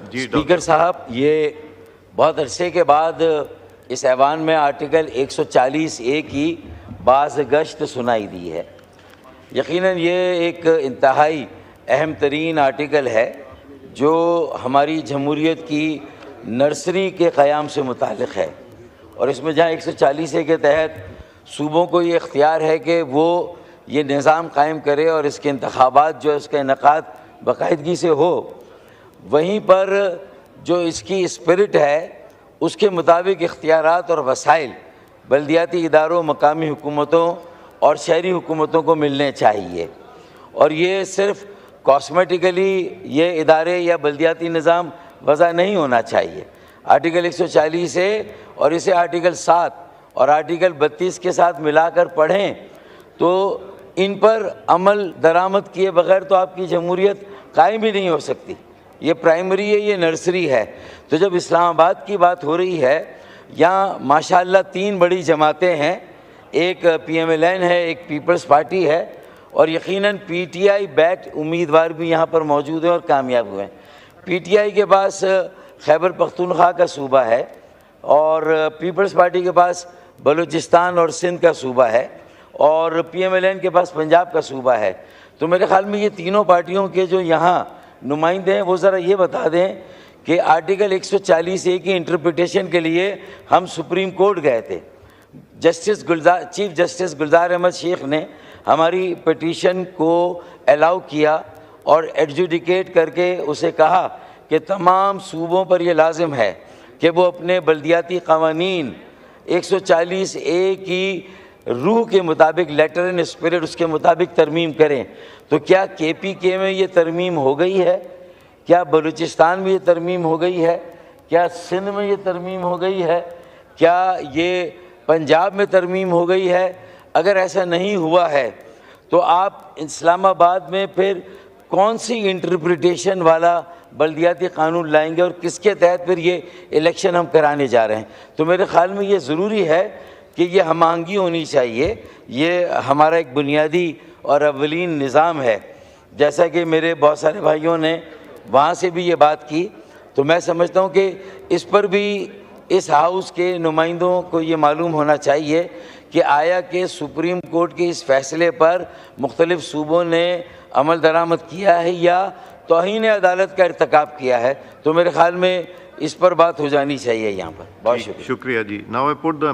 Speaker साहब, ये बहुत अरसे के बाद इस ऐवान में आर्टिकल 140A की बाज़ गश्त सुनाई दी है। यकीनन ये एक इंतहाई अहम तरीन आर्टिकल है जो हमारी जमहूरियत की नर्सरी के क़याम से मुताल्लिक़ है, और इसमें जहाँ 140A के तहत सूबों को ये इख्तियार है कि वो ये निज़ाम कायम करे और इसके इंतखाबात जो है उसका इनेकाद बाकायदगी से हो, वहीं पर जो इसकी स्पिरिट है उसके मुताबिक इख्तियारात और वसाइल बल्दियाती इदारों, मकामी हुकूमतों और शहरी हुकूमतों को मिलने चाहिए। और ये सिर्फ़ कॉस्मेटिकली ये इदारे या बल्दियाती निज़ाम वज़ा नहीं होना चाहिए। आर्टिकल 140A और इसे आर्टिकल 7 और आर्टिकल 32 के साथ मिलाकर पढ़ें तो इन पर अमल दरामद किए बग़ैर तो आपकी जमहूरियत कायम ही नहीं हो सकती। ये प्राइमरी है, ये नर्सरी है। तो जब इस्लामाबाद की बात हो रही है, यहाँ माशाअल्लाह 3 बड़ी जमातें हैं, एक PMLN है, एक पीपल्स पार्टी है, और यकीनन PTI बैट उम्मीदवार भी यहाँ पर मौजूद हैं और कामयाब हुए हैं। PTI के पास खैबर पख्तूनख्वा का सूबा है और पीपल्स पार्टी के पास बलूचिस्तान और सिंध का सूबा है और PMLN के पास पंजाब का सूबा है। तो मेरे ख़्याल में ये तीनों पार्टियों के जो यहाँ नुमाइंदे हैं वो ज़रा ये बता दें कि आर्टिकल 140A की इंटरप्रिटेशन के लिए हम सुप्रीम कोर्ट गए थे। चीफ जस्टिस गुलजार अहमद शेख ने हमारी पिटीशन को अलाउ किया और एडजुडिकेट करके उसे कहा कि तमाम सूबों पर यह लाजिम है कि वो अपने बल्दियाती क़वानीन 140A की रूह के मुताबिक, लेटर एंड स्पिरिट उसके मुताबिक तरमीम करें। तो क्या KPK में ये तरमीम हो गई है? क्या बलूचिस्तान में ये तरमीम हो गई है? क्या सिंध में ये तरमीम हो गई है? क्या ये पंजाब में तरमीम हो गई है? अगर ऐसा नहीं हुआ है तो आप इस्लामाबाद में फिर कौन सी इंटरप्रिटेशन वाला बल्दियाती कानून लाएंगे और किसके तहत फिर ये इलेक्शन हम कराने जा रहे हैं? तो मेरे ख़्याल में ये ज़रूरी है कि ये हम आहंगी होनी चाहिए। ये हमारा एक बुनियादी और अव्वलीन निज़ाम है। जैसा कि मेरे बहुत सारे भाइयों ने वहाँ से भी ये बात की, तो मैं समझता हूँ कि इस पर भी इस हाउस के नुमाइंदों को ये मालूम होना चाहिए कि आया कि सुप्रीम कोर्ट के इस फ़ैसले पर मुख्तलिफ़ सूबों ने अमल दरामद किया है या तौहीन अदालत का इर्तिकाब किया है। तो मेरे ख़्याल में इस पर बात हो जानी चाहिए यहाँ पर। बहुत शुक्रिया जी। Now I put the